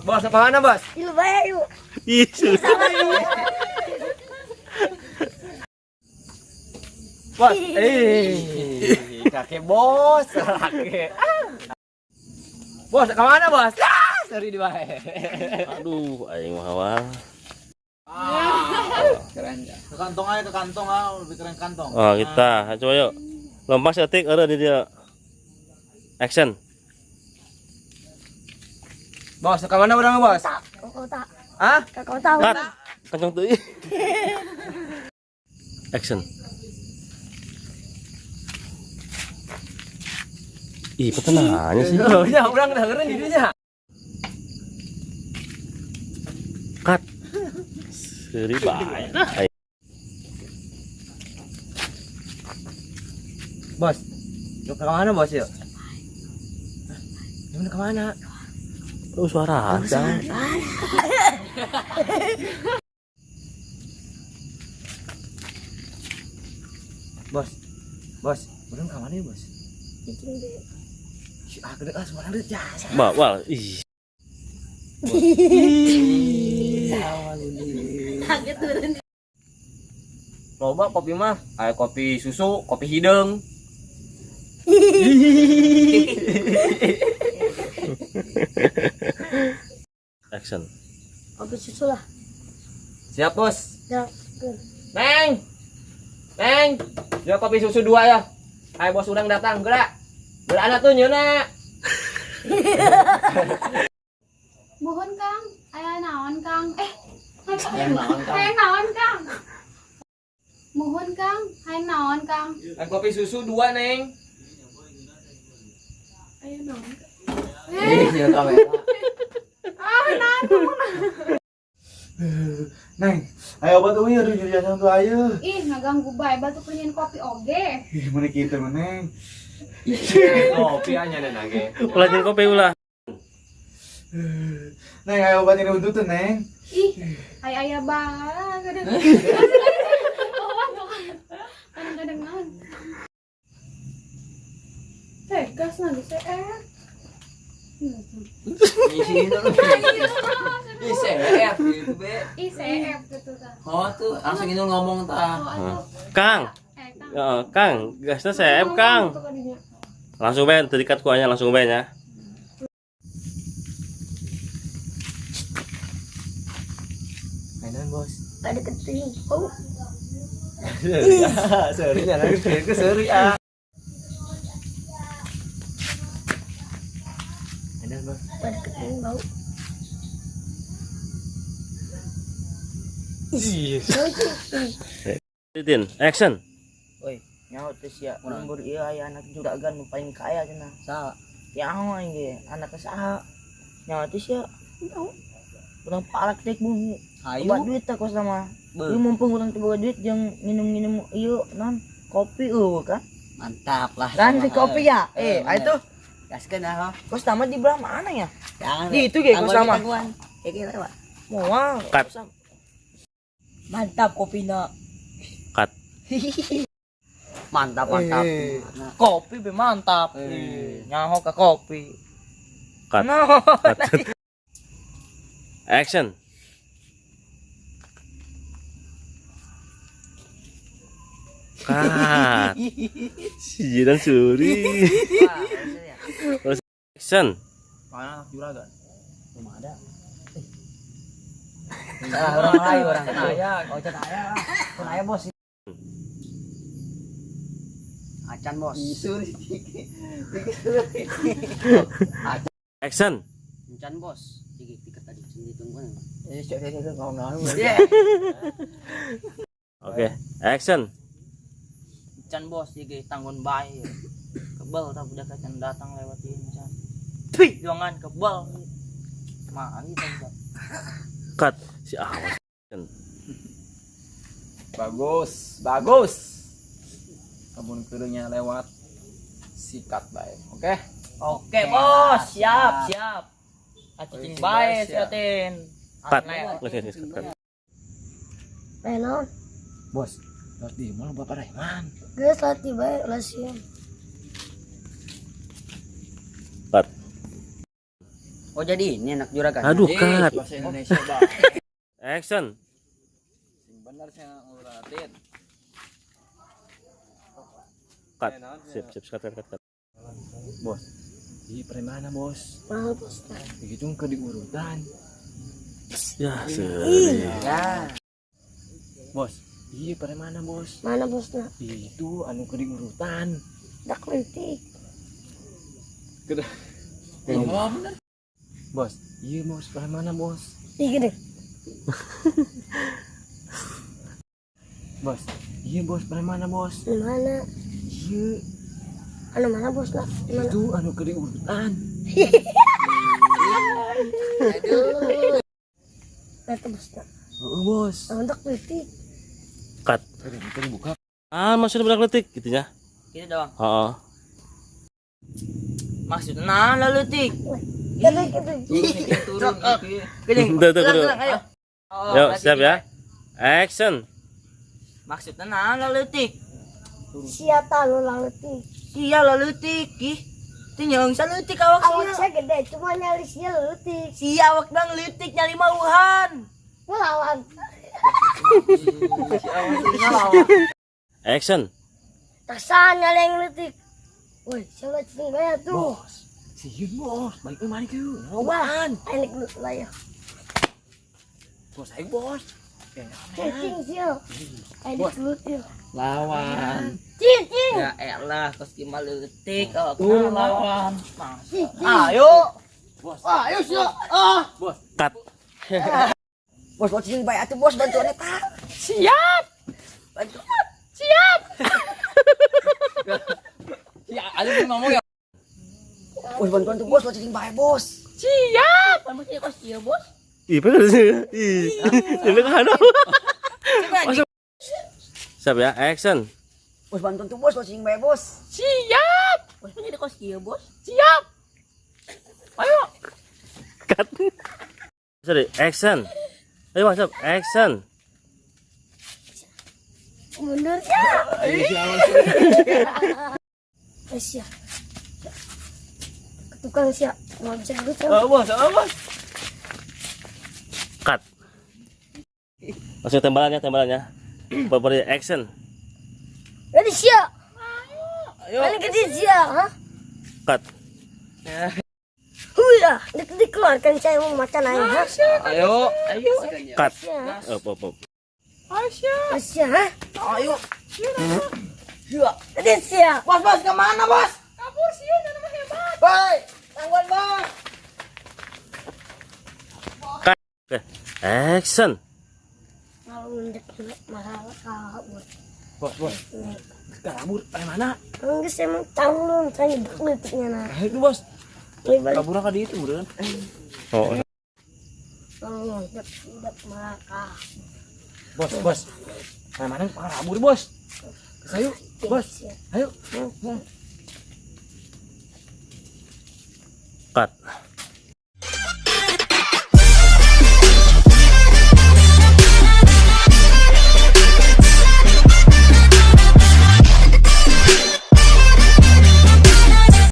Bos, apa mana, Bos? Yuk, baik yuk. Ih, Bos. Kakek bos, kakek. Bos, ke mana, Bos? Seri di bae. aduh, aing mah awal. Keren ya. Ke kantong aja, ke kantong lebih keren kantong. Oh, kita coba yuk. Lompat setik ada di dia. Action. Bos, ke mana barang, Bos? Ke kota. Hah? Ke kota. Cut. Kencang tuh. Action. Ih, petenangnya sih. Oh, ya, orang dengerin dirinya. Cut. Seri bae. Bos. Yuk ke mana, Bos, yuk? Gimana ke mana? Lu suara ada. Bos. Bos, orang ke mana ya, Bos? Bikin deh. Gede ah, semua ada jasa. Bawal. Ih. Kaget turun. Loba kopi mah, kayak kopi susu, kopi hidung. Action. Kopi susu lah. Siap, Bos. Ya, good. Neng. Neng, jual kopi susu 2 ya. Hai bos udang datang, gerak. Berada tuh nyeuna. Mohon Kang, aya naon Kang? Hayang naon, Kang? Hayang naon Kang? Mohon Kang, hayang naon Kang? Hai kopi susu 2, Neng. Aya naon? Iya, kamera. Neng, ayo obat uwi aduh jadi jangan tuh ayo. Ih, ngaganggu bae batu penyen kopi oge. Ih, mana kita mah Neng. Kopi aja dan lagi. Ulah jadi kopi ulah. Neng, ayo obat ini untuk tuh Neng. Ih, aya bae kadang. Kadang-kadang naon. Tegas nanti CR. Isi itu. Isi F gitu, Be. Ih, CF gitu kan. Oh, tuh langsung itu ngomong tah. Oh, atuh. Kang. Kang. Kang, gasnya CM Kang. Ngomong tuh kadinya. Langsung ben, terikat kuahnya langsung ben ya. Mainan, Bos. Ada keting. Oh, Seri jangan ke seri ah. Mainan, Bos. ada keting bau. Titin, action. Woi, nyawa teh sia umur ieu aya anak juragan nu paling kaya cenah. Saha? Nyawa ge, anak saha? Nyawa teh sia. Urang palak teh bung. Hayu duit teh kos mah. Ieu mumpung urang teh boga duit jeung nginum-nginum ieu non kopi kan. Mantap lah. Kan si kopi ya? Ayo tuh. Gaskeun ah. Kos tamat di belah mana ya? Jangan. Di itu ge kos tamat. Iki lewat. Moal. Cut. Mantap kopina. Cut. Mantap. Kopi be mantap. Nyaho ka kopi. Cut. No. Cut. Action. Cut. Si Jidan Suri. Action. Mana anak juragan? Belum ada. Orang lain orang aya. Oh, can aya. Can aya bos. Acan bos. Action. Acan bos. Tiket tadi ditungguan. Oke, action. Acan bos jadi tanggon bae. Kebal tak udah kacan datang lewatin can. Pih, jangan kebal. Mari kita. Cut. Si awas. Bagus, bagus. Kebun keringnya lewat. Sikat baik. Oke. Oke, bos. Siap. Acing bae Siap. siatin. Cut. Cut. Menon. Bos, lewat di mana Bapak Rehman? Geus latih bae ulah sieun. Cut. Oh jadi ini anak juragan. Aduh, cut. Bahasa Indonesia, Bang. Action. Benar saya nguratin. Cut. Sip, cut. Bos. Iya, mana bos? Mahal bos nah. Begitu ke diurutan. Ya, seri. Ya. Bos. Iya, mana bos? Mana bos nah? Itu anu ke diurutan. Dak lentik. Kedah. Oh, bener. Bos. Iya, bos. Mana bos? Ih gede. Bos. Iya, bos. Mana bos? Di mana? Iya. Anu mana bos nah? Di mana? Itu anu ke diurutan. Itu bos nah. Bos. Dak lentik. Cut. Kita dibuka. Ah, maksudnya berak letik gitu ya. Gitu doang. Heeh. Maksudnya nah lalu tik. Gede. Turun. Gede. Tuh. Ayo. Yuk, siap ya. Action. Maksudnya nah lalu tik. Siapa lu lentik? Iya lalu tik. Ih. Tinyong sa lutik awak Awak siya. saya gede, cuma nyalisnya lentik. Si awak bang lutik nyali mauhan. Melawan. Action. Taksanya yang lentik. Woi, siapa cing bayar tuh? Bos. Sihun bos. Baik kemana ke? Wah, enak lu lah ya. Bos, ayo bos. Cing siapa? Enak lu ya. Lawan. Cing. Ya elah kos gimana lutik awak Turun lawan. Cing. Ayo. Bos. Ayo siya. Bos. Cut. Bos bos sini baik atuh bos bantuan eta. Siap. Bantuan. Siap. Ya, ada yang ngomong ya. Bos bantuan tuh bos bos sini baik bos. Siap. Bos sini kos dia bos. Ih, bener sih. Ih. Ini kan ada. Siap ya. Action. Bos bantuan tuh bos sini baik bos. Siap. Bos punya di kos dia bos. Siap. Ayo. Cut. Sorry, action. Ayo masuk. Action. Mundur ya. Siap. Tukang siap. Mau bisa dulu tuh. Bos, bos. Cut. Masuk tembalannya. Balik action. Ready siap. Ayo. Paling gede siap, ha? Cut. Huya, dikeluarkan saya mau makan air, ha? Ayo. Cut. Siap. Up. Siap, ha? Ayo. Ready siap. Bos bos kemana bos? Kabur sih, jangan hebat. Bye. Tangguan bos. Cut. Oke. Action. Kalau mendek masalah kabur. Bos. Kabur, mana? Enggak saya mau tahu lu, saya detiknya nah. Ayo bos. Lebih Kabur ka di itu, beneran. Oh. kalau mendek malah kabur. Bos. Mana kabur, bos. Ayo, bos. Siap. Ayo. Hmm.